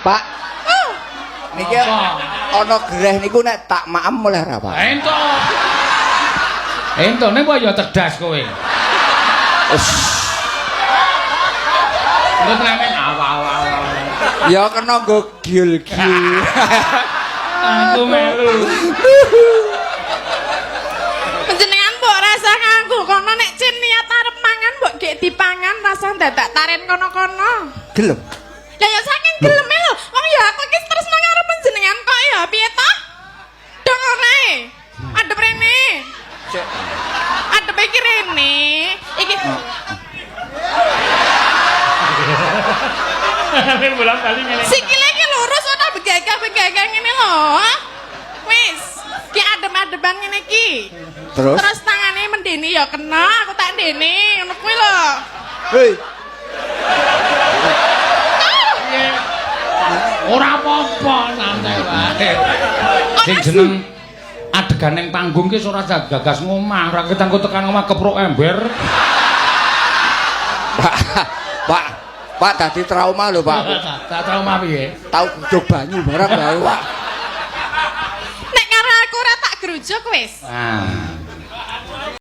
Pak. Niki ana greh niku nek tak maem oleh ra, Pak? Entuk. Entuk nek kok ya cerdas kowe. Lu temen awal-awal. Ya kena nggo giul-giul. Aku melu. Panjenengan mbok rasa nganggo kono nek cin niat arep mangan mbok gek dipangan rasa dadak taren kono-kono. Gelem. Lah ya saking geleme lho. Wong ya aku iki terus nang arep panjenengan kok ya piye to? Dong ora. Adep rene. Adep iki rene. Iki Bolak-balik ngene. sikile iki lurus ora begagah-begagah ngene lho. Wis, ki adem-adeban ngene iki. Terus Tangane mendeni ya kena, aku tak ndene, ngono kuwi lho. hei, Ora apa-apa, santai wae. Sing jeneng adegan ning panggung ki ora gagas ngomah, ora ketangku tekan omah keprok ember. Pak dadi trauma lho, Pak. Tak trauma piye? Tau gudug banyu barang lho, Pak. Nek karo aku ora tak gerujuk wis. Ah.